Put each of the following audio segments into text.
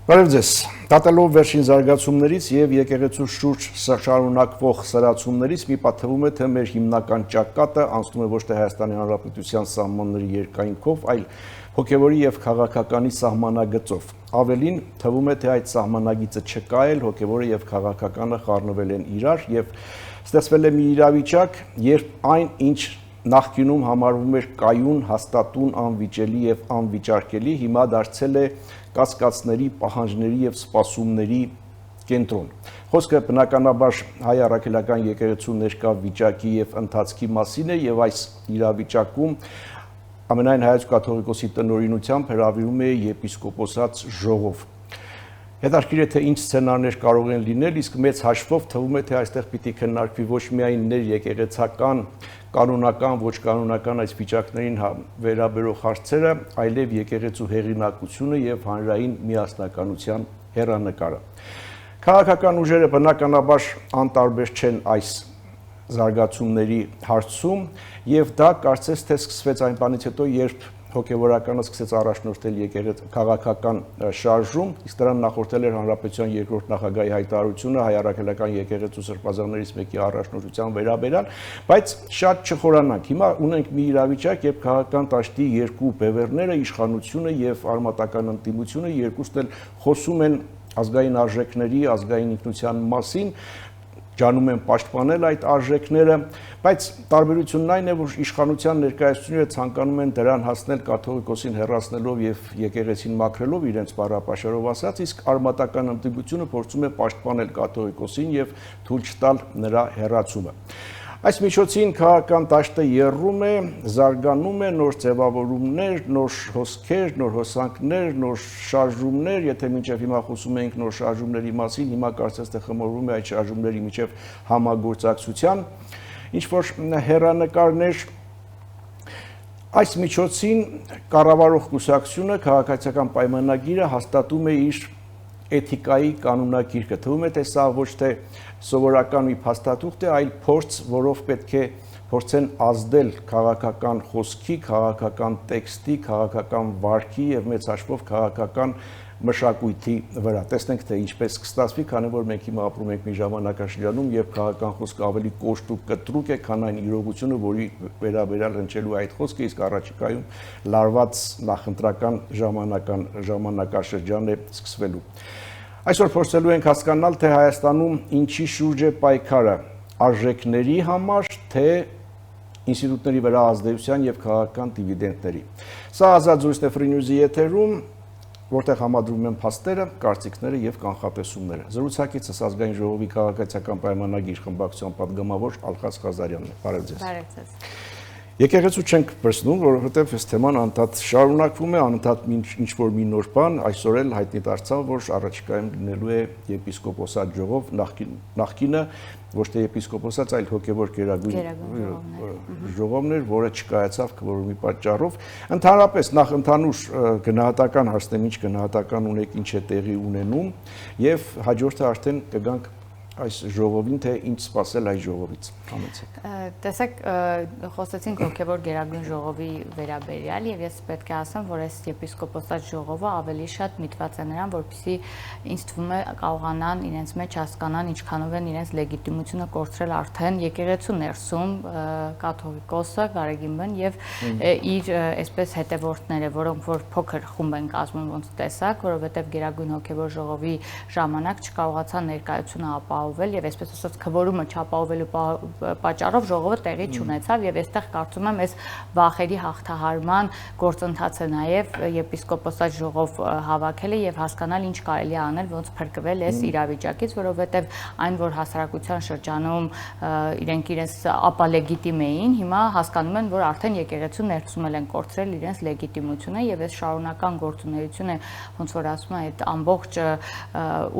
Բարև ձեզ, դատելով վերջին զարգացումներից և եկեղեցու շուրջ շարունակվող սրացումներից մի պահ թվում է, թե մեր հիմնական ճակատը անցնում է ոչ թե Հայաստանի Հանրապետության սահմանների երկայնքով, այլ հոգևորի և քաղաքականի սահմանագծով։ Ավելին, թվում է, թե այդ սահմանագիծը չկա էլ, հոգևորը և քաղաքականը խառնվել են իրար և ստեղծվել է մի իրավիճակ, երբ այն, ինչ նախկինում համարվում էր կայուն, հաստատուն, անվիճելի և անվիճարկելի, հիմա դարձել է կասկածների, պահանջների և սպասումների կենտրոն։ Խոսքը բնականաբար հայ առաքելական եկեղեցու ներկա վիճակի և ընթացքի մասին է և այս իրավիճակում ամենայն հայոց կաթողիկոսի տնօրինությամբ հրավիրում է եպիսկոպոսած ժողով։ Հետաքրքիր է, թե ինչ սցենարներ կարող են լինել, իսկ մեծ հաշվով թվում է, թե այստեղ պիտի քննարկվի ոչ միայն ներեկեղեցական, կանոնական, ոչ կանոնական այս վիճակներին վերաբերող հարցերը, այլև եկեղեցու հեղինակությունը և հանրային միասնականության հեռանկարը։ Քաղաքական ուժերը բնականաբար անտարբեր չեն այս զարգացումների հարցում և դա կարծես թե սկսվեց այն բանից հետո, երբ հոգևորականը սկսեց առաջնորդել քաղաքական շարժում, իսկ դրան նախորդել էր Հանրապետության երկրորդ նախագահի հայտարարությունը հայ առաքելական եկեղեցու սրբազաններից մեկի առաջնորդության վերաբերյալ, բայց շատ չխորանանք։ Հիմա ունենք մի իրավիճակ, երբ քաղաքական դաշտի երկու բևեռները, իշխանությունը և արմատական ընդդիմությունը երկուսն էլ խոսում են ազգային արժեքների, ազգային ինքնության մասին, ջանում են պաշտպանել այդ արժեքները, բայց տարբերությունն այն է, որ իշխանության ներկայացուցիչները ցանկանում են դրան հասնել կաթողիկոսին հեռացնելով և եկեղեցին մաքրելով իրենց բառապաշարով ասած, իսկ արմատական ընդդիմությունը փորձում է պաշտպանել կաթողիկոսին և թույլ չտալ նրա հեռացումը։ Այս միջոցին քաղաքական դաշտը եռում է, զարգանում է, նոր ձևավորումներ, նոր հոսքեր, նոր հոսանքներ, նոր շարժումներ, եթե մինչև հիմա խոսում էինք նոր շարժումների մասին, հիմա կարծես թե խմորվում է այդ շարժումների միջև համագործակցության ինչ-որ հեռանկարներ։ Այս միջոցին կառավարող կուսակցությունը քաղաքացիական պայմանագիրը հաստատում է իր էթիկայի կանոնակիրքը։ Թվում է, թե սա ոչ թե սովորական մի փաստաթուղթ է, այլ փորձ, որով պետք է փորձեն ազդել քաղաքական խոսքի, քաղաքական տեքստի, քաղաքական վարքի և մեծ հաշվով քաղաքական մշակույթի վրա։ Տեսնենք, թե ինչպես կստացվի, քանի որ մենք հիմա ապրում ենք մի ժամանակաշրջանում, երբ քաղաքական խոսքը ավելի կոշտ ու կտրուկ է, քան այն իրողությունը, որի վերաբերյալ հնչելու այդ խոսքը, իսկ առաջիկայում լարված նախընտրական ժամանակաշրջան է սկսվելու։ Այսօր փորձելու ենք հասկանալ, թե Հայաստանում ինչի շուրջ է պայքարը՝ արժեքների համար, թե ինստիտուտների վրա ազդեցության և քաղաքական դիվիդենտների։ Սա ազատ զրույցն է Free News-ի եթերում, որտեղ համադրում են փաստերը, կարծիքները և կանխատեսումները։ Զրուցակիցս ազգային ժողովի քաղաքացիական պայմանագիր խմբակցության պատգամավոր Ալխաս Ղազարյանն է։ Բարև ձեզ։ Բարև ձեզ։ Եկեղեցու չենք պրծնում, որովհետև այս թեման անդադ շարունակվում է, անդադ ինչ-որ մի նոր բան, այսօր էլ հայտնի դարձավ, որ առաջիկայում լինելու է եպիսկոպոսատ ժողով, նախկինը ոչ թե եպիսկոպոսած, այլ հոգևոր գերագույն ժողովն էր, որը չկայացավ քվորումի պատճառով։ Ընդհանրապես նախ ընդհանուր գնահատական հարցնեմ, ինչ գնահատական ունեք, ինչ է տեղի ունենում, եւ հաջորդը արդեն կգանք այս ժողովին, թե ինչ սպասել այս ժողովից։ Համեցեք։ Տեսեք, խոսեցինք հոգևոր գերագույն ժողովի վերաբերյալ եւ ես պետք է ասեմ, որ այս եպիսկոպոսատ ժողովը ավելի շատ միտված է նրան, որպեսզի ինձ թվում է կարողանան իրենց մեջ հասկանան ինչքանով են իրենց լեգիտիմությունը կորցրել արդեն եկեղեցու ներսում կաթողիկոսը Գարեգինբեն եւ իր այսպես հետևորդները, որոնք որ փոքր խումբ են կազմում ոնց տեսակ, որովհետեւ գերագույն հոգևոր ժողովի ժամանակ չկարողացան ներկայությունը ապահովել եւ այսպես ասած քվորումը չապահովելու պատճառով ժողովը տեղի չունեցավ եւ այստեղ կարծում եմ այս վախերի հաղթահարման գործընթաց է նաեւ եպիսկոպոսատ ժողով հավաքելը եւ հասկանալ ինչ կարելի է անել, ոնց փրկվել այս իրավիճակից, որովհետեւ այն որ հասարակության շրջանում իրենք իրենց ապալեգիտիմ էին, հիմա հասկանում են, որ արդեն եկեղեցու ներսում են կորցրել իրենց լեգիտիմությունը եւ այս շարունական գործունեությունը, ոնց որ ասում են, այդ ամբողջ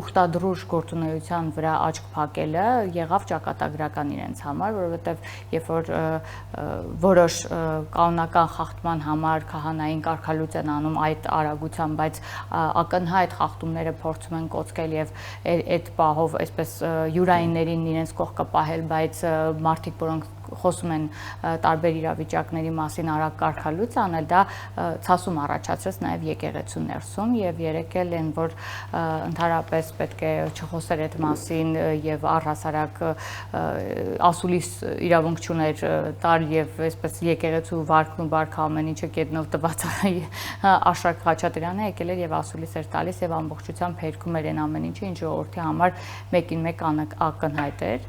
ուխտադրուժ գործունեության վրա աչք փակելը եղավ ճակատագրական իրենց համար, որովհետև երբ որ որոշ կանոնական խախտման համար քահանային կարգալույծ են անում այդ արագությամբ, բայց ակնհայտ խախտումները փորձում են կոծկել եւ այդ պահով այսպես յուրայիններին իրենց կողքը պահել, բայց մարդիկ, որոնք խոսում են տարբեր իրավիճակների մասին արագ կարգալույց անել, դա ցասում առաջացրեց նաև եկեղեցու ներսում եւ երեք էլ են, որ ընդհանրապես պետք է չխոսեր այդ մասին եւ առհասարակ ասուլիս իրավունք չուներ տալ եւ այսպես եկեղեցու վարքն ու բարքը ամեն ինչը կետնով տված Աշակ Խաչատրյանը եկել էր եւ ասուլիս էր տալիս եւ ամբողջությամբ հերքում էր այն ամեն ինչը, ինչ ժողովրդի համար մեկին մեկ ակնհայտ էր։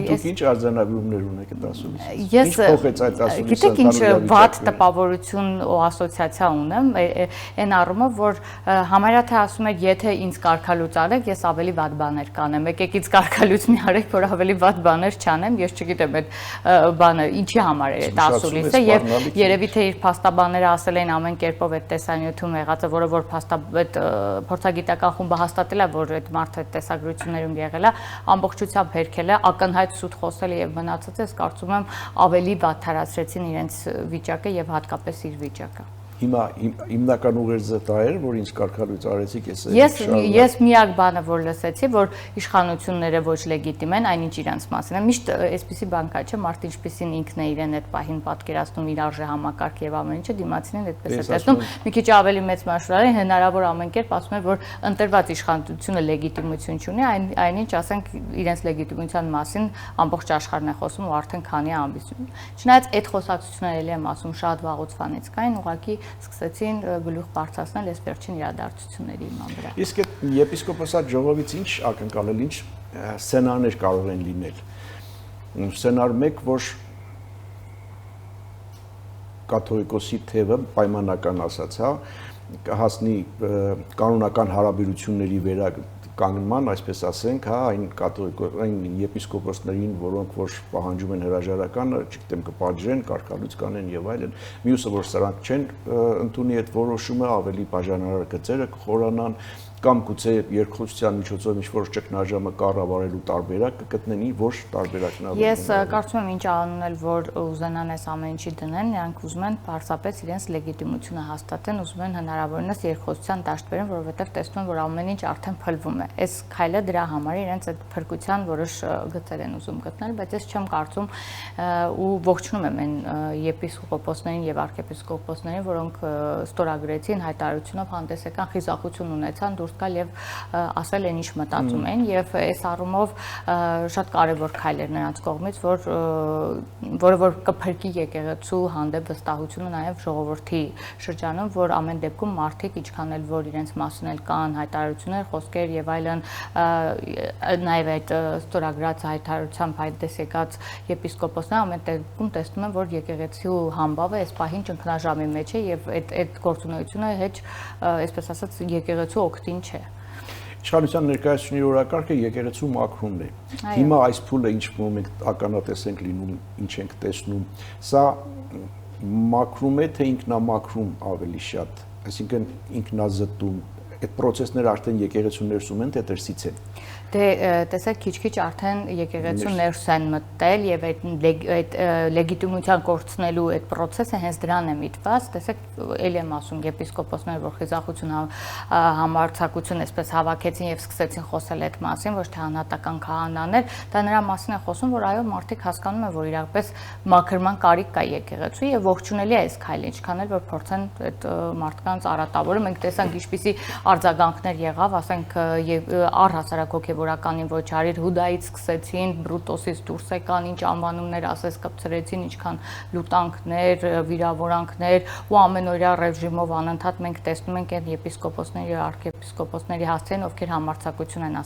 Դուք ինչ արձանագրումներ ունեք այդ ասուլիսից։ Ես Ինչ փոխեց այդ ասուլիսը։ Գիտեք ինչ վատ տպավորություն ու ասոցիացիա ունեմ այն առումով, որ համարյա թե ասում եք, եթե ինձ կարգալույց արեք, ես ավելի վատ բաներ կանեմ։ Եկեք ինձ կարգալույց մի արեք, որ ավելի վատ բաներ չանեմ, ես չգիտեմ այդ բանը ինչի համար էր այդ ասուլիսը եւ երևի թե իր փաստաբանները ասել են ամեն կերպով այդ տեսանյութում եղածը, որը որ այդ փորձագիտական խումբը հաստատել է, որ այդ մարդը այդ տեսագրություններում եղել է, ամբողջությամբ հերքել է, ակնհայտ սուտ խոսել է եւ մնացած ես կարծում եմ ավելի վատթարացրեցին իրենց վիճակը եւ հատկապես իր վիճակը։ Հիմա հիմնական ուղերձը դա էր, որ ինձ կարգալույց արեցիք, ես միակ բանը որ լսեցի, որ իշխանությունները ոչ լեգիտիմ են, այնինչ իրանց մասին է։ Միշտ այսպիսի բան կա, չէ՞, մարդ ինչպիսին ինքն է իրեն այդ պահին պատկերացնում իր արժե համակարգ եւ ամեն ինչը դիմացին այդպես է տեսնում։ Մի քիչ ավելի մեծ մասշտաբի հնարավոր ամեն կերպ ասում են, որ ընտրված իշխանությունը լեգիտիմություն չունի, այնինչ ասենք իրենց լեգիտիմության մասին ամբողջ աշխարհն է խոսում ու արդեն քանի ամիս։ Չնայած այդ խոսակցությունները ելի եմ ասում շատ վաղուց ֆանից կային, ուղղակի սկսեցին գլուխ բարձրացնել այս վերջին իրադարձությունների իման վրա։ Իսկ այդ եպիսկոպոսատ ժողովից ինչ ակնկալել, ինչ սցենարներ կարող են լինել։ Սցենար 1, որ կաթողիկոսի թևը պայմանական ասած, հա, հասնի կանոնական հարաբերությունների վերականգնման, այսպես ասենք, հա, այն եպիսկոպոսներին, որոնք որ պահանջում են հրաժարականը, չգիտեմ, կպատժեն, կարգալույց կանեն եւ այլն։ Մյուսը, որ սրանք չեն ընդունի այդ որոշումը, ավելի բաժանարար գծերը կխորանան, կամ գուցե երկխոսության միջոցով ինչ-որ ճգնաժամը կառավարելու տարբերակ կգտնեն, որ տարբերակն ավելի։ Ես կարծում եմ ինչ անունել, որ ուզենան այս ամեն ինչի դնեն, նրանք ուզում են պարզապես իրենց լեգիտիմությունը հաստատեն, ուզում են հնարավորինս երկխոսության դաշտ բերեն, որովհետև տեսնում են, որ ամեն ինչ արդեն փլվում է։ Այս քայլը դրա համար իրենց այդ փրկության որոշ գծեր են ուզում գտնել, բայց ես չեմ կարծում ու ողջունում եմ այն եպիսկոպոսներին եւ արքեպիսկոպոսներին, որոնք ստորագրեցին հայտարարությունով հանդես եկան, խիզախություն ունեցան դուրս գալ եւ ասել են ինչ մտածում են եւ այս առումով շատ կարեւոր քայլ էր նրանց կողմից, որը որ կփրկի եկեղեցու հանդեպ վստահությունը նաեւ ժողովրդի շրջանում, որ ամեն դեպքում մարդիկ ինչքան էլ որ իրենց մասին էլ կան հայտարարություններ, խոսքեր եւ այլն, նաեւ այդ ստորագրած հայտարարությամբ հայտես եկած եպիսկոպոսները ամեն դեպքում տեսնում են, որ եկեղեցու համբավը այս պահին ճգնաժամի մեջ է եւ այդ գործունեությունը հեչ, այսպես ասած, եկեղեցու օգտին չէ։ Իշխանության ներկայացուցիչների օրակարգը եկեղեցու մաքրումն է։ Հիմա այս փուլը ինչ մոմենտ ականատես ենք լինում, ինչ ենք տեսնում, սա մաքրում է, թե ինքնամաքրում ավելի շատ, այսինքն ինքնազտում, այդ process-ները արդեն եկեղեցու ներսում են, թե դրսից են։ Դե տեսեք քիչ-քիչ արդեն եկեղեցու ներս են մտել եւ այդ լեգիտիմության կորցնելու այդ process-ը հենց դրան է միտված, տեսեք ելի եմ ասում եպիսկոպոսները, որ խիզախություն համարձակություն այսպես հավաքեցին եւ սկսեցին խոսել այդ մասին, ոչ թե անհատական քահանաներ, դա նրա մասին է խոսում, որ այո մարդիկ հասկանում են, որ իրապես մաքրման կարիք կա եկեղեցու եւ ողջունելի է այս քայլը, ինչքան էլ որ փորձեն այդ մարդկանց արատավորը, մենք տեսանք ինչպիսի արձագանքներ եղավ, ասենք առհասարակ հոգեվորականին ոչ արիր Հուդայից սկսեցին, Բրուտոսից դուրս եկան, ինչ անվանումներ ասես կպցրեցին, ինչքան լուտանքներ, վիրավորանքներ ու ամենօրյա ռեժիմով անընդհատ մենք տեսնում ենք այդ եպիսկոպոսների, արքեպիսկոպոսների հասցեն, ովքեր համարձակություն են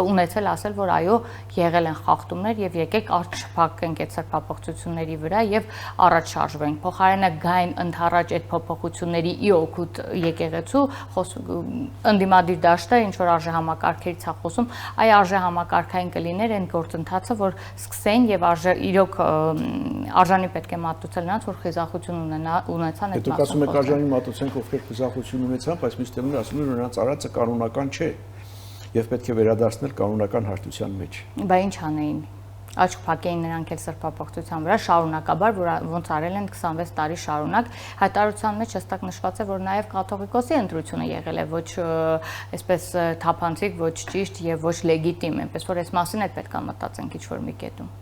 ունեցել ասել, որ այո, եղել են խախտումներ եւ եկեք արդ շփակենք այդ սրբապղծությունների վրա եւ առաջ շարժվենք։ Փոխարենը գային ընդառաջ այդ փոփոխությունների ի օգուտ եկեղեցու, ընդդիմադիր դաշտը ինչ որ արժե համակարգերից է խոսում, այ արժե համակարգային կլիներ այն գործընթացը, որ սկսեն եւ իրոք արժանի պետք է մատուցել նրանց, որ խիզախություն ունեցան այդ մասը։ Դուք ասում եք արժանի մատուցենք, ովքեր խիզախություն ունեցան, բայց մյուս տեղում ասում են, որ նրանց արածը կանոնական չէ եւ պետք է վերադարձնել կանոնական հաշտության մեջ։ Բա ինչ անեին։ Աչք փակեին նրանք էլ սրբապղծության վրա շարունակաբար, ոնց արել են 26 տարի շարունակ, հայտարարության մեջ հստակ նշված է, որ նաև կաթողիկոսի ընտրությունը եղել է ոչ այսպես թափանցիկ, ոչ ճիշտ եւ ոչ լեգիտիմ, այնպես որ այս մասին էլ պետք է մտածենք ինչ-որ մի կետում։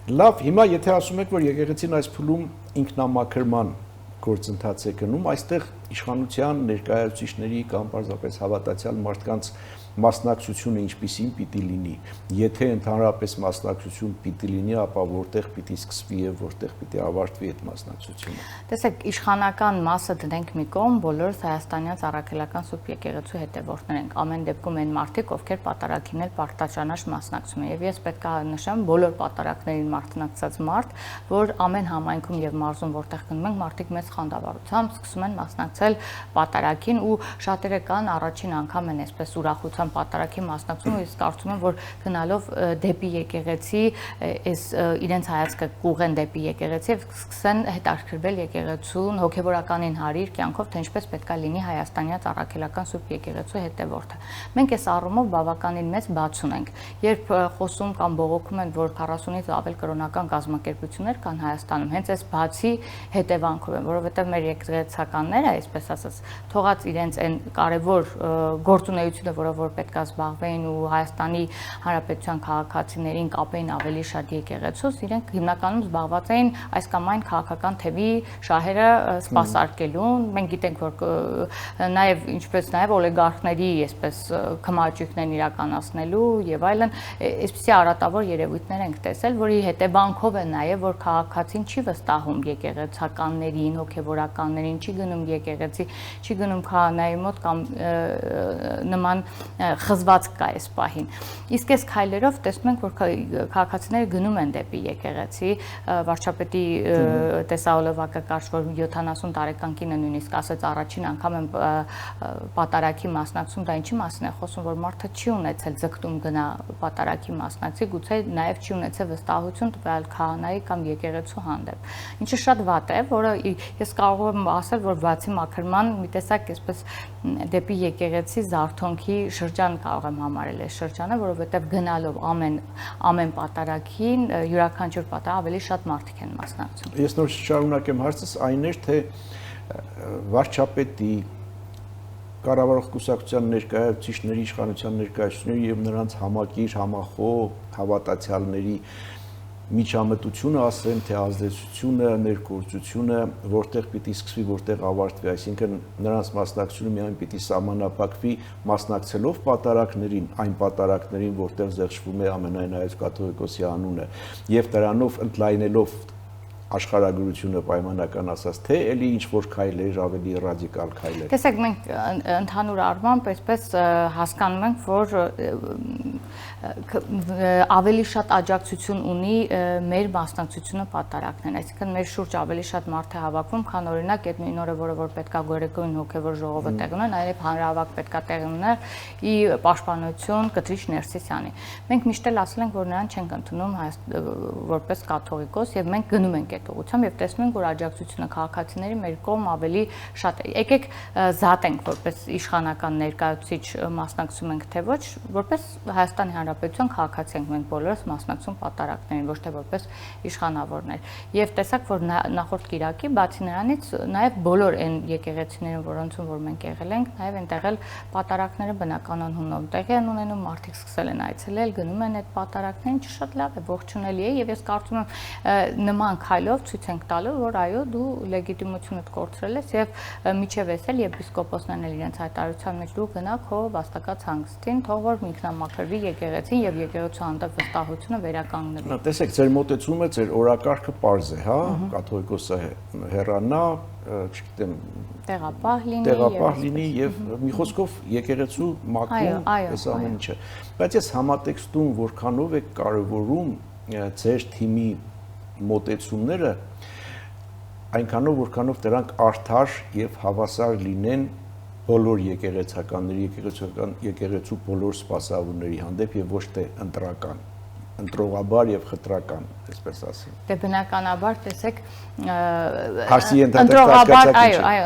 Լավ, հիմա եթե ասում եք, որ եկեղեցին այս փուլում ինքնամաքրման գործընթաց է գնում, այստեղ իշխանության ներկայացուցիչների կամ պարզապես հավատացյալ մարդկանց մասնակցությունը ինչպիսին պիտի լինի։ Եթե ընդհանրապես մասնակցություն պիտի լինի, ապա որտեղ պիտի սկսվի եւ որտեղ պիտի ավարտվի այդ մասնակցությունը։ Տեսեք, իշխանական մասը դնենք մի կողմ, բոլորս հայաստանյան առաքելական Սուրբ եկեղեցու հետևորդներ ենք։ Ամեն դեպքում այն մարդիկ, ովքեր պատարագին էլ պարտաճանաչ մասնակցում են։ Եվ ես պետք է նշեմ բոլոր պատարագներին մասնակցած մարդ, որ ամեն համայնքում եւ մարզում, որտեղ գնում ենք, մարդիկ մեծ խանդավառությամբ սկսում են մասնակցել պատարագին ու շատերը կան առաջին անգամ են այսպես ուրախությամբ պատարագի մասնակցում, ես կարծում եմ, որ գնալով դեպի եկեղեցի, այս իրենց հայացքը կուղեն դեպի եկեղեցի եւ սկսեն հետաքրքրվել եկեղեցուն, հոգեվորականին հարիր կյանքով, թե ինչպես պետք է լինի հայաստանյան առաքելական Սուրբ եկեղեցու հետևորդը։ Մենք այս առումով բավականին մեծ բացուն ենք։ Երբ խոսում կամ բողոքում են, որ 40-ից ավել կրոնական կազմակերպություններ կան Հայաստանում, հենց այս բացի հետևանքով են, որովհետեւ մեր եկեղեցականները, այսպես ասած, թողած իրենց այն կարևոր գործունեությունը, որով պետք է զբաղվեին ու Հայաստանի Հանրապետության քաղաքացիներին կապեին ավելի շատ եկեղեցուց, իրենք հիմնականում զբաղված էին այս կամ այն քաղաքական թևի շահերը սպասարկելուն։ Մենք գիտենք, որ նաև ինչպես նաև օլիգարխների այսպես քմաճույքներն իրականացնելու եւ այլն, այսպիսի արատավոր երևույթներ ենք տեսել, որի հետևանքով է նաև, որ քաղաքացին չի վստահում եկեղեցականներին, հոգեվորականներին, չի գնում եկեղեցի, չի գնում քահանայի մոտ կամ նման խզված կա այս պահին։ Իսկ այս քայլերով տեսնում ենք, որ քաղաքացիները գնում են դեպի եկեղեցի, վարչապետի տեսահոլովակը կարճ, որ 70 տարեկան կինը նույնիսկ ասեց առաջին անգամ եմ պատարագի մասնակցում, դա ինչի մասին է խոսում, որ մարդը չի ունեցել ձգտում գնա պատարագի մասնակցի, գուցե նաև չի ունեցել վստահություն տվյալ քահանայի կամ եկեղեցու հանդեպ։ Ինչը շատ վատ է, որը ես կարող եմ ասել, որ բացի մաքրման մի տեսակ այսպես դեպի եկեղեցի զարթոնքի շրջան կարող եմ համարել այս շրջանը, որովհետև գնալով ամեն պատարագին յուրաքանչյուր պատարագ ավելի շատ մարդիկ են մասնակցում։ Ես նոր շարունակեմ հարցս, այն էր, թե վարչապետի, կառավարող կուսակցության ներկայացուցիչների, իշխանության ներկայացուցիչների եւ նրանց համակիր, համախոհ հավատացյալների միջամտությունը, ասեմ, թե ազդեցությունը, ներկայացությունը, որտեղ պիտի սկսվի, որտեղ ավարտվի, այսինքն նրանց մասնակցությունը միայն պիտի սահմանափակվի մասնակցելով պատարագներին, այն պատարագներին, որտեղ զեղչվում է ամենայն հայոց կաթողիկոսի անունը, եւ դրանով ընդլայնելով աշխարհագրությունը պայմանական ասած, թե էլի ինչ որ քայլեր, ավելի ռադիկալ քայլեր։ Տեսեք, մենք ընդհանուր առմամբ այսպես հասկանում ենք, որ ավելի շատ աջակցություն ունի մեր մասնակցությունը պատարագներին, այսինքն մեր շուրջ ավելի շատ մարդ է հավաքվում, քան օրինակ այդ նույն օրը, որ պետքա գորեկոյին հոգևոր ժողովը տեղի ունենա, նաև հանրահավաք պետքա տեղի ունենար ի պաշտպանություն Կտրիչ Ներսիսյանի։ Մենք միշտ էլ ասել ենք, որ նրան չենք ընդունում որպես կաթողիկոս եւ մենք գնում ենք այդ ուղղությամբ եւ տեսնում ենք, որ աջակցությունը քաղաքացիների մեր կողմ ավելի շատ է։ Եկեք զատենք, որպես իշխանական ներկայացուցիչ մասնակցում ենք թե ոչ, որպես Հայաստանի Հանրապետության քաղաքացի ենք մենք բոլորս մասնակցում պատարագներին, ոչ թե որպես իշխանավորներ։ Եվ տեսակ, որ նախորդ կիրակի բացի նրանից նաև բոլոր այն եկեղեցիներն, որոնցում որ մենք եղել ենք, նաև այնտեղ էլ պատարագները բնականon հունով տեղի են ունենում, մարդիկ սկսել են այցելել, գնում են այդ պատարագներին, ինչը շատ լավ է, ողջունելի է եւ ես կարծում եմ նման քայլով ցույց ենք տալու, որ այո, դու լեգիտիմությունդ կորցրել ես եւ միջև էսել եպիսկոպոսներն էլ իրենց հայտարարության մեջ դու գնա քո վաստակած հանգստին, թող որ ինքնամաքրվի եկեղեցին եւ եկեղեցու հանդեպ վստահությունը վերականգնվի։ Տեսեք, ձեր մոտեցումը, ձեր օրակարգը պարզ է, հա, կաթողիկոսը հեռանա, չգիտեմ, տեղապահ լինի եւ մի խոսքով եկեղեցու մաքրում այս ամեն ինչը։ Բայց ես համատեքստում որքանով է կարևորում ձեր թիմի մոտեցումները, այնքանով որքանով դրանք արդար եւ հավասար լինեն բոլոր եկեղեցականների, եկեղեցու բոլոր սպասավորների հանդեպ եւ ոչ թե ընտրողաբար եւ խտրական, այսպես ասեմ։ Դե բնականաբար, տեսեք,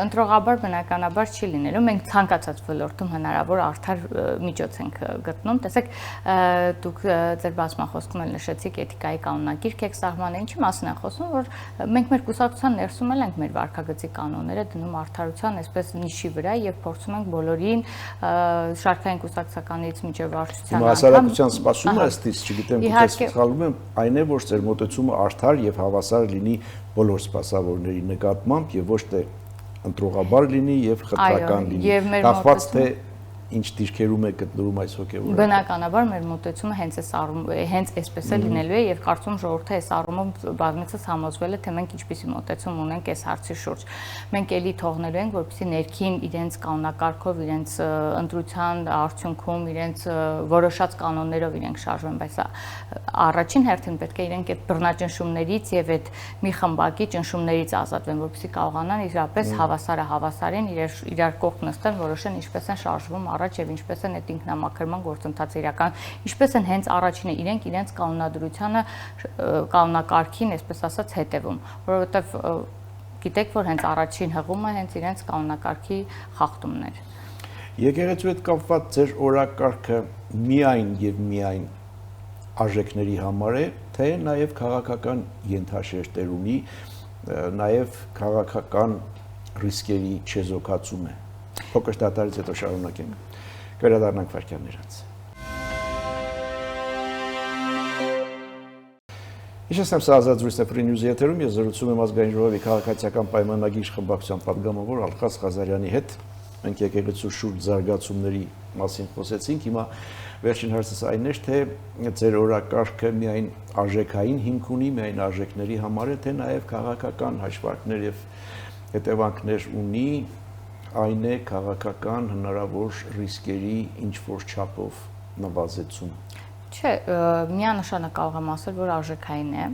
ընտրողաբար բնականաբար չի լինելու։ Մենք ցանկացած ոլորտում հնարավոր արդար միջոց ենք գտնում։ Տեսեք, դուք ձեր բազմախոսքում էլ նշեցիք էթիկայի կանոնագիրք եք սահմանել, ինչի մասին է խոսում, որ մենք մեր կուսակցության ներսում էլ ենք մեր վարքագծի կանոնները դնում արդարության այսպես նիշի վրա եւ փորձում ենք բոլորին շարքային կուսակցականից մինչեւ վարչության հասարակության սպասումը ըստիս, չգիտեմ, սխալվում եմ, այն է, որ ձեր մոտեցումը արդար եւ հավասար լինի բոլոր սպասավորների նկատմամբ եւ ոչ թե ընտրողաբար լինի եւ խտրական լինի։ Կախված թե ինչ դիրքերում է գտնվում այս հոգևորը։ Բնականաբար մեր մոտեցումը հենց այսպես է լինելու է եւ կարծում ժողովուրդը այս առումով բազմիցս համոզվել է, թե մենք ինչպիսի մոտեցում ունենք այս հարցի շուրջ։ Մենք էլի թողնելու ենք, որպեսզի ներքին իրենց կանոնակարգով, իրենց ընտրության արդյունքում, իրենց որոշած կանոններով իրենք շարժվեն, բայց առաջին հերթին պետք է իրենք այդ բռնաճնշումներից եւ այդ մի խմբակի ճնշումներից ազատվեն, որպեսզի կարողանան իրապես հավասարը հավասարին իրար կողք նստեն, որոշեն ինչպես են շարժվում առաջ եւ ինչպես են այդ ինքնամաքրման գործընթացը իրական, ինչպես են հենց առաջինը իրենց կանոնադրությանը, կանոնակարգին, այսպես ասած, հետևում, որովհետեւ գիտեք, որ հենց առաջին հղումը հենց իրենց կանոնակարգի խախտումն էր։ Եկեղեցու հետ կապված ձեր օրակարգը միայն եւ միայն արժեքների համար է, թե նաեւ քաղաքական ենթաշերտեր ունի, նաեւ քաղաքական ռիսկերի չեզոքացում է։ Փոքր դատարից հետո շարունակենք։ Վերադառնանք վարքյաններ անց։ Իշեսեմ սա ազատ զրույցը Free News-ի եթերում, ես զրուցում եմ ազգային ժողովի քաղաքացիական պայմանագիր խմբակցության պատգամավոր Ալխաս Ղազարյանի հետ։ Մենք եկեղեցու շուրջ զարգացումների մասին խոսեցինք, հիմա վերջին հարցս այն էր, թե ձեր օրակարգը միայն արժեքային հիմք ունի, միայն արժեքների համար է, թե նաև քաղաքական հաշվարկներ եւ հետևանքներ ունի, այն է քաղաքական հնարավոր ռիսկերի ինչ-որ չափով նվազեցում։ Չէ, միանշանակ կարող եմ ասել, որ արժեքային է,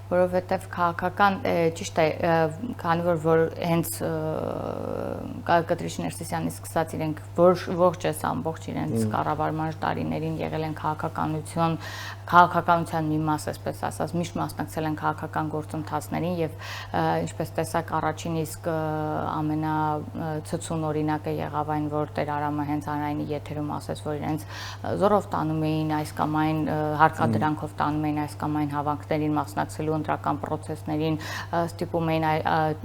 որովհետև քաղաքական ճիշտ է, քանի որ հենց Կտրիշ Ներսիսյանի սկսած իրենք ողջ այս ամբողջ իրենց կառավարման տարիներին եղել են քաղաքականության մի մաս, այսպես ասած, միշտ մասնակցել են քաղաքական գործընթացներին եւ ինչպես տեսակ առաջին իսկ ամենացցուն օրինակը եղավ այն, որ Տեր Արամը հենց հանրայինի եթերում ասեց, որ իրենց զորով տանում էին այս կամ այն հարկադրանքով տանում էին այս կամ այն հավաքներին մասնակցելու ընտրական process-ներին, ստիպում էին,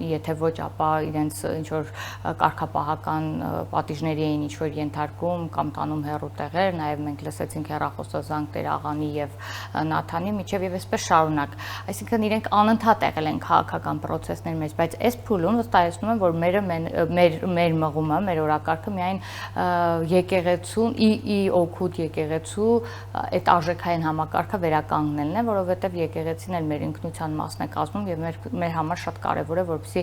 եթե ոչ, ապա իրենց ինչ որ կարգապահական պատիժների էին ինչ որ ենթարկում կամ տանում հեռու տեղեր, նաև մենք լսեցինք հեռախոսազանգ Տեր Աղանի եւ Նաթանի միջև եւ այսպես շարունակ։ Այսինքն իրենք անընդհատ եղել են քաղաքական process-ների մեջ, բայց այս փուլում վստահեցնում եմ, որ մեր մղումը, մեր օրակարգը միայն եկեղեցուն ի օգուտ եկեղեցու այդ արժեքային համակարգը վերականգնելն է, որովհետեւ եկեղեցին էլ մեր ինքնության մասն է կազմում եւ մեր համար շատ կարեւոր է, որպեսզի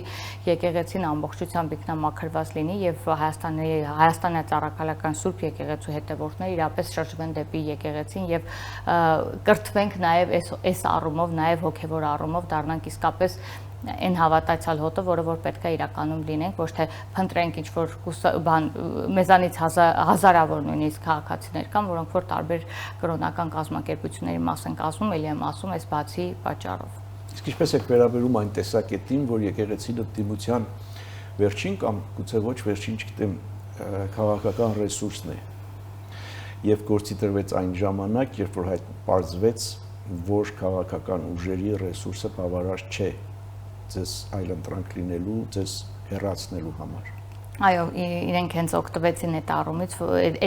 եկեղեցին ամբողջությամբ ինքնամաքրված լինի եւ Հայաստանի ծառայական Սուրբ եկեղեցու հետևորդները իրապես շրջվեն դեպի եկեղեցին եւ կրթվենք նաեւ այս առումով, նաեւ հոգեվոր առումով դառնանք իսկապես այն հավատացյալ հոտը, որը որ պետք է իրականում լինենք, ոչ թե փնտրենք ինչ-որ բան, մեզանից հազարավոր նույնիսկ քաղաքացիներ կան, որոնք որ տարբեր կրոնական կազմակերպությունների մաս են կազմում, ելի եմ ասում, այս բացի պատճառով։ Իսկ ինչպես եք վերաբերում այն տեսակետին, որ եկեղեցին դիմության վերջին կամ գուցե ոչ վերջին, չգիտեմ, քաղաքական ռեսուրսն է եւ գործի տրվեց այն ժամանակ, երբ որ պարզվեց, որ քաղաքական ուժերի ռեսուրսը բավարար չէ ձեզ այլընտրանք լինելու, ձեզ հեռացնելու համար։ Այո, իրենք հենց օգտվեցին այդ առումից,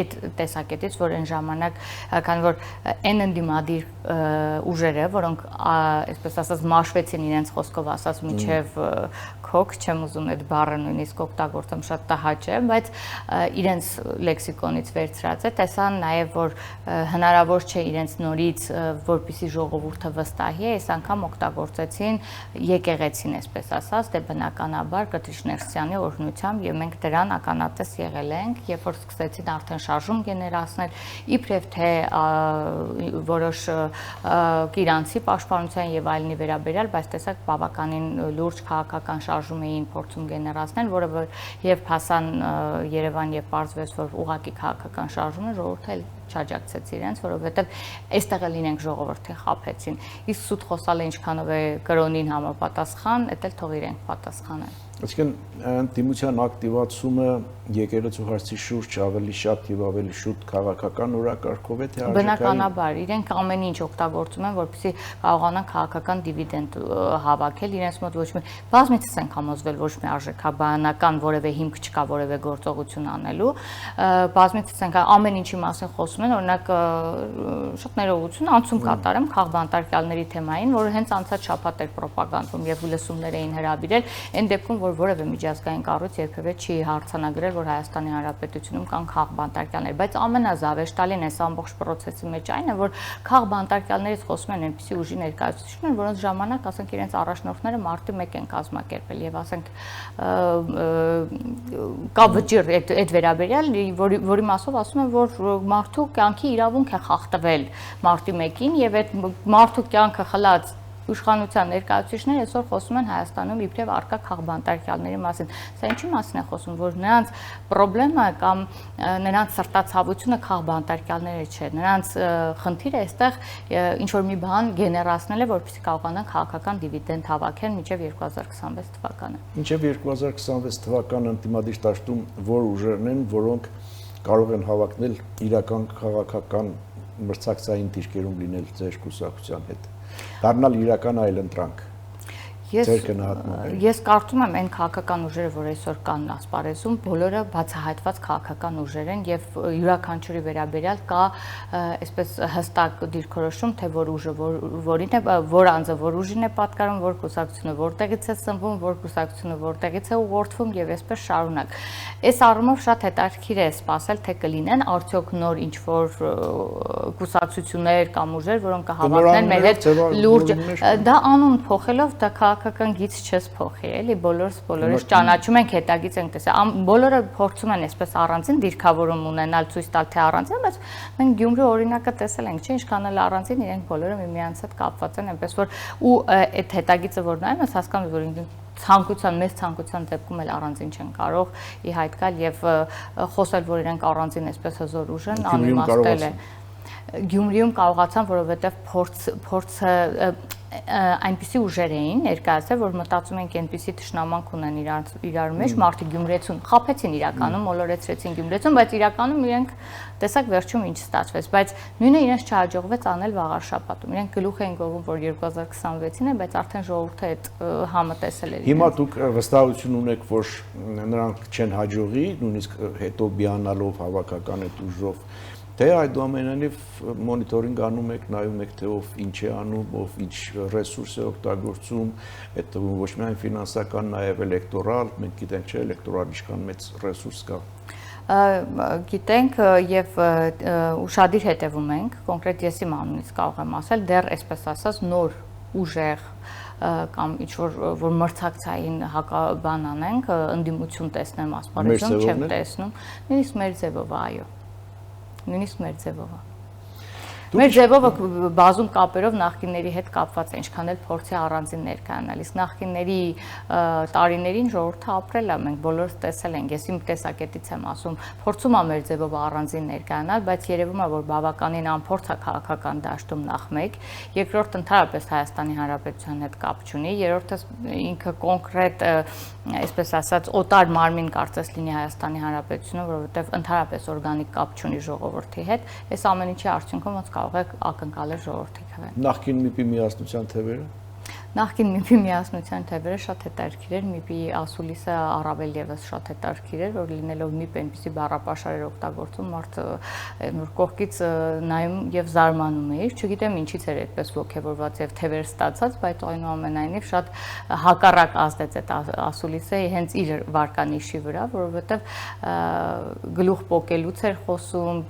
այդ տեսակետից, որ այն ժամանակ, քանի որ այն ընդդիմադիր ուժերը, որոնք այսպես ասած մաշվեցին իրենց խոսքով ասած միջև քոք, չեմ ուզում այդ բառը նույնիսկ օգտագործեմ, շատ տհաճ է, բայց իրենց լեքսիկոնից վերցրած է, տեսան նաև, որ հնարավոր չէ իրենց նորից, որպեսզի ժողովուրդը վստահի, այս անգամ օգտագործեցին եկեղեցին, այսպես ասած, դե բնականաբար Կտրիշ Ներսիսյանի օրհնությամբ եւ մենք դրան ականատես եղել ենք, երբ որ սկսեցին արդեն շարժում գեներացնել, իբրև թե որոշ իրանցի պաշտպանության եւ այլնի վերաբերյալ, բայց տեսակ բավականին լուրջ քաղաքական շարժում էին փորձում գեներացնել, որը երբ հասան Երևան եւ պարզվեց, որ ուղղակի քաղաքական շարժում է, ժողովուրդը չաջակցեց իրենց, որովհետեւ այստեղ էլ իրենք ժողովրդին խաբեցին։ Իսկ սուտ խոսալը ինչքանով է կրոնին համապատասխան, դա էլ թող իրենք պատասխանեն։ Այսինքն դիմության ակտիվացումը եկեղեցու հարցի շուրջ ավելի շատ եւ ավելի շուտ քաղաքական օրակարգով է թե բնականաբար իրենք ամեն ինչ օգտագործում են, որպեսզի կարողանան քաղաքական դիվիդենդ հավաքել իրենց մոտ ոչ մի բազմիցս են համոզվել ոչ մի արժեքաբանական որևէ հիմք չկա որևէ գործողություն անելու, բազմիցս են ամեն ինչի մասին խոսում են, օրինակ շատ ներողություն անցում կատարեմ քաղբանտարկյալների թեմային, որը հենց անցած շաբաթ էր ռոպագանդում եւ լսումներ էին հրավիրել, այն դեպքում որ որևէ միջազգային կառույց երբևէ չի հարցանագրել, որ Հայաստանի Հանրապետությունում կան քաղբանտարկյալներ, բայց ամենազավեշտալին այս ամբողջ process-ի մեջ այն է, որ քաղբանտարկյալներից խոսում են այնպիսի ուժի ներկայացուցիչներ, որոնց ժամանակ, ասենք, իրենց առաջնորդները մարտի 1 են կազմակերպել եւ ասենք կա վճիռ այդ վերաբերյալ, որի մասով ասում են, որ մարդու կյանքի իրավունք է խախտվել մարտի 1-ին եւ այդ մարդու կյանքը խլած իշխանության ներկայացուցիչները այսօր խոսում են Հայաստանում իբրև արկա քաղբանտարկյալների մասին։ Սա ինչի մասին է խոսում, որ նրանց խնդրեմը կամ նրանց սրտացավությունը քաղբանտարկյալները չէ, նրանց խնդիրը այստեղ ինչ որ մի բան գեներացնել է, որպեսզի կարողանան քաղաքական դիվիդենդ հավաքեն մինչև 2026 թվականը։ Մինչև 2026 թվականը ընդդիմադիր դաշտում որ ուժերն են, որոնք կարող են հավակնել իրական քաղաքական մրցակցային դիրքերում լինել ձեր կուսակցության հետ։ Դառնալ իրական այլընտրանք։ Ես կարծում եմ այն քաղաքական ուժերը, որ այսօր կան ասպարեզում, բոլորը բացահայտված քաղաքական ուժեր են եւ յուրաքանչյուրի վերաբերյալ կա այսպես հստակ դիրքորոշում, թե որ ուժը որին է, որ անձը որ ուժին է պատկանում, որ կուսակցությունը որտեղից է սնվում, որ կուսակցությունը որտեղից է ուղղորդվում եւ այսպես շարունակ։ Այս առումով շատ հետաքրքիր է սպասել, թե կլինեն արդյոք նոր ինչ որ կուսակցություններ կամ ուժեր, որոնք կհավաքնեն մեր հետ լուրջ, դա անուն փոխելով դա քաղաքական գիծ չես փոխի, էլի բոլորս ճանաչում ենք, հետագից ենք տեսել, բոլորը փորձում են այսպես առանձին դիրքավորում ունենալ, ցույց տալ թե առանձին, բայց մենք Գյումրի օրինակը տեսել ենք, չէ՞, ինչքան էլ առանձին իրենք բոլորը միմյանց հետ կապված են, այնպես որ ու այդ հետագիծը որ նայում ես հասկանում ես, որ մեծ ցանկության դեպքում էլ առանձին չեն կարող ի հայտ գալ եւ խոսել, որ իրենք առանձին այսպես հզոր ուժ են, անիմաստել է։ Գյումրիում կարողացան, որովհետեւ փորձը այնպիսի ուժեր էին ներկայացել, որ մտածում ենք այնպիսի թշնամանք ունեն իրար մեջ, մարդիկ Գյումրեցուն խաբեցին իրականում, մոլորեցրեցին Գյումրեցուն, բայց իրականում իրենք տեսակ վերջում ինչ ստացվեց, բայց նույնը իրենց չհաջողվեց անել վաղար շաբաթում։ Իրենք գլուխ էին գովում, որ 2026-ին է, բայց արդեն ժողովուրդը այդ համը տեսել էր։ Հիմա դուք վստահություն ունեք, որ նրանք չեն հաջողի, նույնիսկ հետո բիանալով հավաքական այդ ուժով, թե այդուամենայնիվ մոնիտորինգ անում եք, նայում եք, թե ով ինչ է անում, ով ինչ ռեսուրս է օգտագործում, այդ ոչ միայն ֆինանսական, նաև էլեկտորալ, մենք գիտենք, չէ, էլեկտորալ ինչքան մեծ ռեսուրս կա։ Գիտենք եւ ուշադիր հետևում ենք, կոնկրետ ես իմ անունից կարող եմ ասել, դեռ այսպես ասած նոր ուժեղ կամ ինչ որ մրցակցային հակաբան անենք, ընդդիմություն տեսնեմ ասպարեզում, չեմ տեսնում, նույնիսկ մեր ձևով, այո։ Նույնիսկ մեր ձևով։ Մեր ձևով բազում կապերով նախկինների հետ կապված է, ինչքան էլ փորձի առանձին ներկայանալ, իսկ նախկինների տարիներին ժողովուրդը ապրել է, մենք բոլորս տեսել ենք, ես իմ տեսակետից եմ ասում, փորձում է մեր ձևով առանձին ներկայանալ, բայց երևում է, որ բավականին անփորձ է քաղաքական դաշտում նախ մեկ, երկրորդ ընդհանրապես Հայաստանի Հանրապետության հետ կապ չունի, երրորդը ինքը կոնկրետ, այսպես ասած, օտար մարմին կարծես լինի Հայաստանի Հանրապետությունը, որովհետև ընդհանրապես օրգանիկ կապ չունի ժողովրդի հետ, այս ամեն ինչի արդյունքում ոնց կարող է ակնկալել ժողովրդի քվեն։ Նախկին ՄԻՊ-ի միասնության թևերը։ Նախկին ՄԻՊ-ի միասնության թևերը շատ հետաքրքիր էր, ՄԻՊ-ի ասուլիսը առավել եւս շատ հետաքրքիր էր, որ լինելով ՄԻՊ այնպիսի բառապաշար էր օգտագործում, մարդը նոր կողքից նայում եւ զարմանում էր, չգիտեմ ինչից էր այդպես ոգևորված եւ թևեր ստացած, բայց այնուամենայնիվ շատ հակառակ ազդեց այդ ասուլիսը հենց իր վարկանիշի վրա, որովհետեւ գլուխ պոկելուց էր խոսում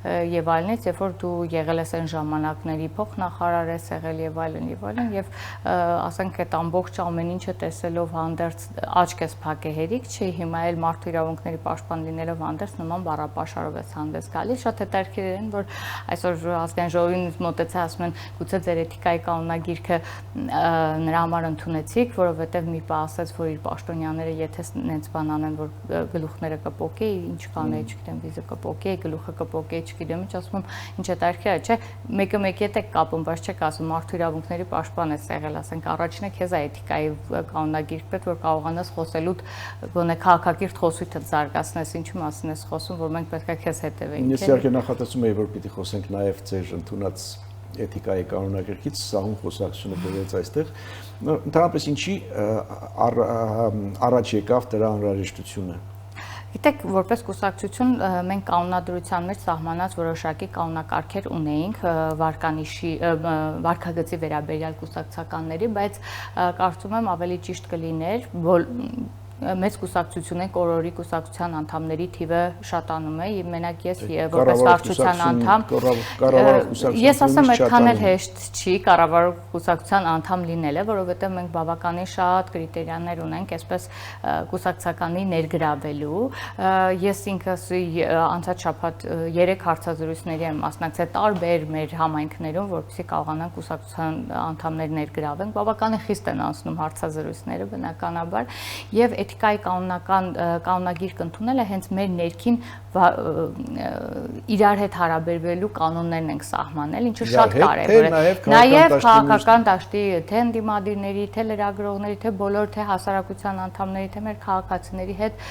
եւ այլնից, երբ որ դու եղել ես այն ժամանակների փոխնախարար ես եղել եւ այլն եւ ասենք այդ ամբողջ ամեն ինչը տեսելով հանդերձ աչք ես փակե հերիք չի, հիմա էլ մարդու իրավունքների պաշտպան լինելով հանդերձ նման բառապաշարով ես հանդես գալիս, շատ հետաքրքիր են, որ այսօր ազգային ժողովին մոտեցա ասում են գուցե ձեր էթիկայի կանոնագիրքը նրա համար ընդունեցիք, որովհետեւ ՄԻՊ-ը ասաց, որ իր պաշտոնյաները եթե նենց բան անեն, որ գլուխները կպոկի, ինչ կանեի, չգիտեմ, վիզը կպոկի, գլուխը կպոկի, չգիտեմ, ինչ ասում եմ, ինչ է տարիքի է, չէ, մեկը մեկի հետ է կապում, բայց չեք ասում մարդու իրավունքների պաշտպան ես եղել, ասենք առաջինը քեզ է էթիկայի կանոնագիրք պետք որ կարողանաս խոսելուդ գոնե քաղաքակիրթ խոսույթը զարգացնես, ինչու մասին ես խոսում, որ մենք պետք է քեզ հետևենք։ Ես իհարկե նախատեսում եի, որ պիտի խոսենք նաև ձեր ընդունած էթիկայի կանոնագրքից, սահուն խոսակցությունը բերեց այստեղ։ Ընդհանրապես ինչի առաջ եկավ դրա անհրաժեշտությունը։ Գիտեք, որպես կուսակցություն մենք կանոնադրության մեջ սահմանած որոշակի կանոնակարգեր ունեինք վարքագծի վերաբերյալ կուսակցականների, բայց կարծում եմ ավելի ճիշտ կլիներ մեծ կուսակցություն ենք օրորի կուսակցության անդամների թիվը շատանում է եւ մենակ ես որպես վարչության անդամ ես ասեմ այդքան էլ հեշտ չի կառավարող կուսակցության անդամ լինելը որովհետեւ մենք բավականին շատ կրիտերիաներ ունենք այսպես կուսակցականի ներգրավելու ես ինքս անցած շաբաթ 3 հարցազրույցների եմ մասնակցել տարբեր մեր համայնքներում որովհետեւ կարողանան կուսակցության անդամներ ներգրավենք բավականին խիստ են անցնում հարցազրույցները բնականաբար եւ էթիկայի կանոնագիրք ընդունելը հենց մեր ներքին իրար հետ հարաբերվելու կանոններն ենք սահմանել, ինչը շատ կարևոր է։ Նաև քաղաքական դաշտի թե ընդդիմադիրների, թե լրագրողների, թե բոլոր թե հասարակության անդամների, թե մեր քաղաքացիների հետ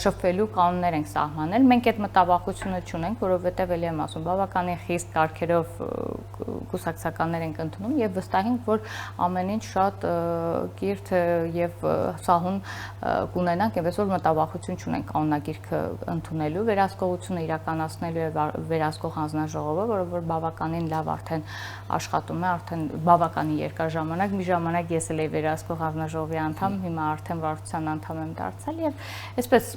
շփվելու կանոններ ենք սահմանել։ Մենք այդ մտավախությունը չունենք, որովհետև ելի եմ ասում, բավականին խիստ կարգերով կուսակցականներ ենք ընդունում եւ վստահ ենք, որ ամեն ինչ շատ կիրթ եւ սահուն կունենանք եւ այսօր մտավախություն չունենք կանոնագիրքը ընդունելու վերահսկողությունը իրականացնելու եւ վերահսկող հանձնաժողովը, որը որ բավականին լավ արդեն աշխատում է, արդեն բավականին երկար ժամանակ, մի ժամանակ ես էլ էի վերահսկող հանձնաժողովի անդամ, հիմա արդեն վարչության անդամ եմ դարձել եւ այսպես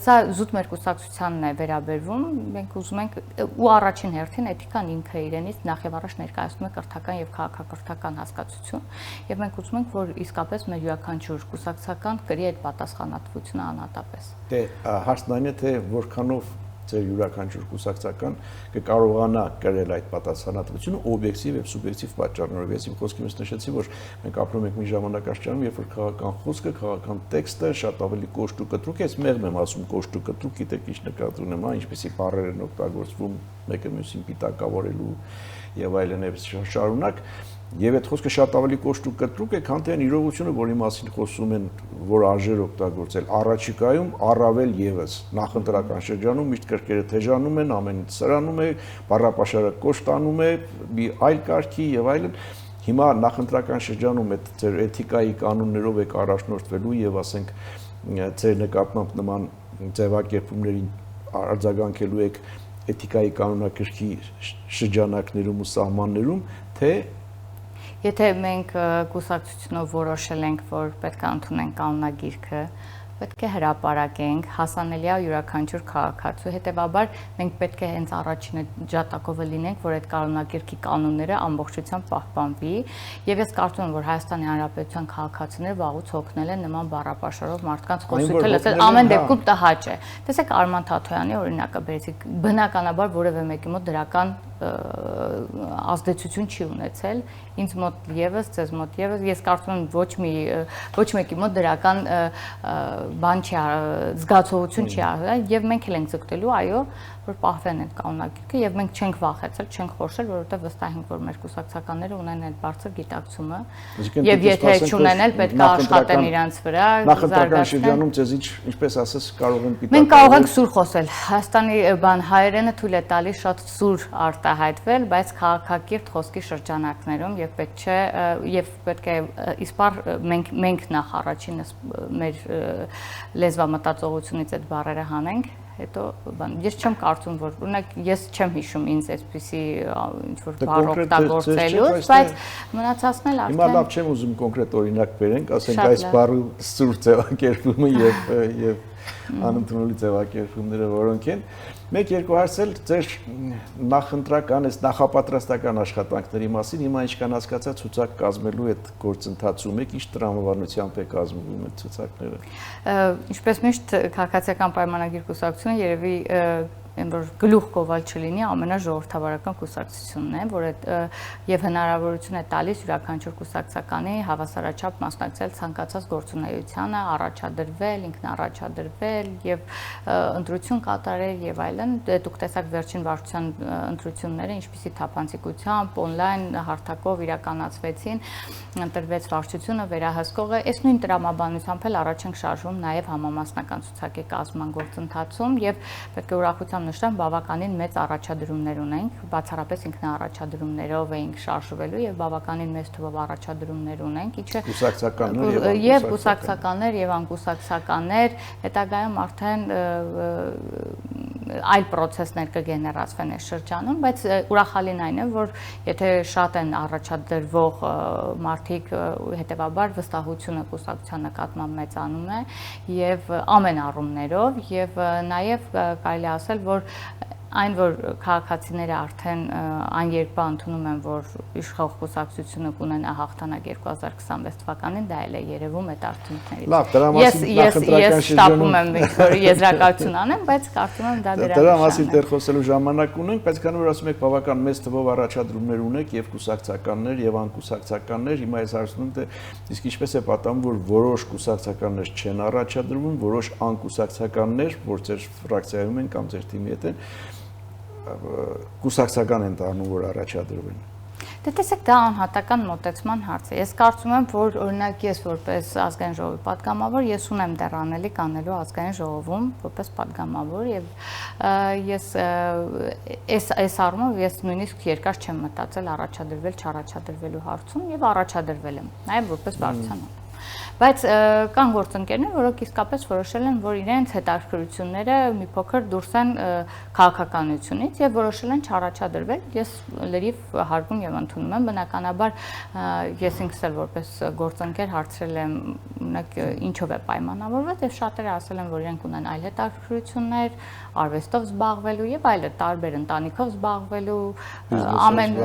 սա զուտ մեր կուսակցությանն է վերաբերվում, մենք ուզում ենք ու առաջին հերթին էթիկան ինքը իրենից նախ եւ առաջ ներկայացնում է կրթական եւ քաղաքակրթական հասկացություն եւ մենք ուզում ենք որ իսկապես մեր յուրաքանչյուր կուսակցական կրի այդ պատասխանատվությունը անհատապես։ Դե հարցն այն է թե որքանով ձեր յուրաքանչյուր կուսակցական կկարողանա կրել այդ պատասխանատվությունը օբյեկտիվ եւ սուբյեկտիվ պատճառներով։ Ես իմ խոսքի մեջ նշեցի, որ մենք ապրում ենք մի ժամանակաշրջանում, երբ որ քաղաքական խոսքը, քաղաքական տեքստը շատ ավելի կոշտ ու կտրուկ է, ես մեղմ եմ ասում կոշտ ու կտրուկ, գիտեք ինչ նկատի ունեմ, ինչպեսի բառեր են օգտագործվում մեկը մյուսին պիտակավորելու եւ այլն եւ շարունակ Եվ այդ խոսքը շատ ավելի կոշտ ու կտրուկ է, քան թե այն իրողությունը, որի մասին խոսում են, որ արժեր օգտագործել առաջիկայում առավել եւս նախընտրական շրջանում միշտ կրկերը թեժանում են, ամեն ինչ սրանում է, բառապաշարը կոշտանում է, մի այլ կարգի եւ այլն։ Հիմա նախընտրական շրջանում այդ ձեր էթիկայի կանոններով եք առաջնորդվելու եւ ասենք ձեր նկատմամբ նման ձևակերպումներին արձագանքելու եք էթիկայի կանոնակարգի շրջանակներում ու սահմաններում, թե Եթե մենք կուսակցությունով որոշել ենք, որ պետք է ընդունենք կանոնագիրքը, պետք է հրապարակենք, հասանելի է յուրաքանչյուր քաղաքացու, հետևաբար մենք պետք է հենց առաջինը ջատակովը լինենք, որ այդ կանոնագիրքի կանոնները ամբողջությամբ պահպանվի, եւ ես կարծում եմ, որ Հայաստանի Հանրապետության քաղաքացիները վաղուց հոգնել են նման բառապաշարով մարդկանց խոսույթը լսել, ամեն դեպքում տհաճ է։ Տեսեք Արման Թաթոյանի օրինակը բերեցիք, բնականաբար որևէ մեկի մոտ դրական ազդեցություն չի ունեցել ինձ մոտ եւս ձեզ մոտ եւս ես կարծում եմ ոչ մեկի մոտ դրական բան չի զգացողություն չի եղել եւ մենք էլ ենք ձգտելու այո որ պահվեն այդ կանոնագիրքը եւ մենք չենք վախեցել չենք խորշել որովհետեւ վստահ ենք որ մեր կուսակցականները ունեն այդ բարձր գիտակցումը եւ եթե չունեն էլ պետք է աշխատեն իրանց վրա նախընտրական շրջանում ձեզ ինչպես ասես կարող են պիտակել մենք կարող ենք սուր խոսել Հայաստանի բան հայերենը թույլ է տալիս շատ սուր արտահայտվել բայց քաղաքակիրթ խոսքի շրջանակներում եւ պետք չէ եւ պետք է իսպար մենք նախ առաջինս մեր լեզվամտածողությունից այդ բառերը հանենք հետո բան ես չեմ կարծում որ օրինակ ես չեմ հիշում ինձ այսպեսի ինչ որ բառ օգտագործելուց բայց մնացածն էլ արդեն Հիմա լավ չեմ ուզում կոնկրետ օրինակ բերենք ասենք այս բառի սուր ձևակերպումը եւ անընդունելի ձևակերպումները որոնք են մեկ-երկու հարցել ձեր նախընտրական այս նախապատրաստական աշխատանքների մասին հիմա ինչքան հասկացա ցուցակ կազմելու այդ գործընթացում եք ինչ տրամաբանությամբ է կազմվում այդ ցուցակները Ինչպես միշտ քաղաքացիական պայմանագիր կուսակցությունը երևի այն որ գլուխ կովել չլինի ամենաժողովրդավարական կուսակցությունն է, որ եւ հնարավորություն է տալիս յուրաքանչյուր կուսակցականի հավասարաչափ մասնակցել ցանկացած գործունեությանը, առաջադրվել, ինքնաառաջադրվել եւ ընտրություն կատարել եւ այլն։ Դուք տեսաք վերջին վարչության ընտրությունները ինչպիսի թափանցիկությամբ on-line հարթակով իրականացվեցին, ընտրվեց վարչությունը վերահսկող է։ Այս նույն տրամաբանությամբ էլ առաջ ենք շարժվում նաեւ համամասնական ցուցակի կազմման գործընթացում եւ պետք է ուրախությամբ նշեմ, բավականին մեծ առաջադրումներ ունենք, բացառապես ինքնաառաջադրումներով էինք շարժվելու եւ բավականին մեծ թվով առաջադրումներ ունենք, ինչը կուսակցականներ եւ անկուսակցականներ, հետագայում արդեն այլ process-ներ կգեներացվեն այս շրջանում, բայց ուրախալին այն է, որ եթե շատ են առաջադրվող մարդիկ, հետեւաբար վստահությունը կուսակցության նկատմամբ մեծանում է եւ ամեն առումներով եւ նաեւ կարելի ասել, որ այն որ քաղաքացիները արդեն աներկբա ընդունում են, որ իշխող կուսակցությունը կունենա հաղթանակ 2026 թվականին, դա էլ է երևում այդ արդյունքներից։ Լավ, դրա մասին նախընտրական շտապում եմ որ եզրակացություն անեմ, բայց կարծում եմ դա դրա մասին դեռ խոսելու ժամանակ ունենք, բայց քանի որ ասում եք բավական մեծ թվով առաջադրումներ ունեք եւ կուսակցականներ եւ անկուսակցականներ, հիմա ես հարցնում եմ, թե իսկ ինչպես է պատահում, որ որոշ կուսակցականներ չեն առաջադրվում, որոշ անկուսակցականներ, որ ձեր ֆրակցիայում են կամ ձեր թիմի հետ են, կուսակցական են տանում, որ առաջադրվեն։ Դե տեսեք, դա անհատական մոտեցման հարց է։ Ես կարծում եմ, որ օրինակ ես որպես ազգային ժողովի պատգամավոր, ես ունեմ դեռ անելիք անելու ազգային ժողովում որպես պատգամավոր եւ ես այս առումով ես նույնիսկ երկար չեմ մտածել առաջադրվել, չառաջադրվելու հարցում եւ առաջադրվել եմ, նաեւ որպես վարչության։ Բայց կան գործընկերներ, որոնք իսկապես որոշել են, որ իրենց հետաքրքրությունները մի փոքր դուրս են քաղաքականությունից եւ որոշել են չառաջադրվել։ Ես լրիվ հարգում եւ ընդունում եմ, բնականաբար ես ինքս էլ որպես գործընկեր հարցրել եմ, օրինակ ինչով է պայմանավորված եւ շատերը ասել են, որ իրենք ունեն այլ հետաքրքրություններ, արվեստով զբաղվելու եւ այլը, տարբեր ընտանիքով զբաղվելու, ամեն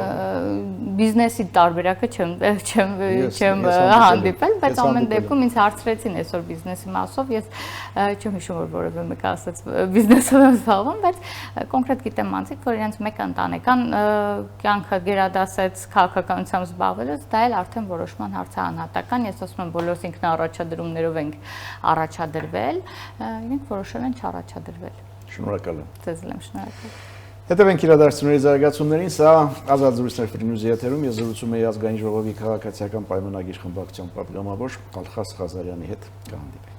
բիզնեսի տարբերակը չեմ հանդիպել, բայց ամեն դեպքում ինձ հարցրեցին այսօր բիզնեսի մասով, ես չեմ հիշում, որ որևէ մեկը ասաց բիզնեսով եմ զբաղվում, բայց կոնկրետ գիտեմ անձիկ, որ իրենց մեկ ընտանեկան կյանքը գերադասեց քաղաքականությամբ զբաղվելուց, դա էլ արդեն որոշման հարց է անհատական, ես ասում եմ բոլորս ինքնաառաջադրումներով ենք առաջադրվել, իրենք որոշել են չառաջադրվել։ Շնորհակալ եմ։ Ձեզ եմ շնորհակալ։ Հետևենք իրադարձությունների զարգացումներին, սա Ազատ զրույցներ Free News-ի եթերում, ես զրուցում եի ազգային ժողովի քաղաքացիական պայմանագիր խմբակցության պատգամավոր Ալխաս Ղազարյանի հետ, կհանդիպենք։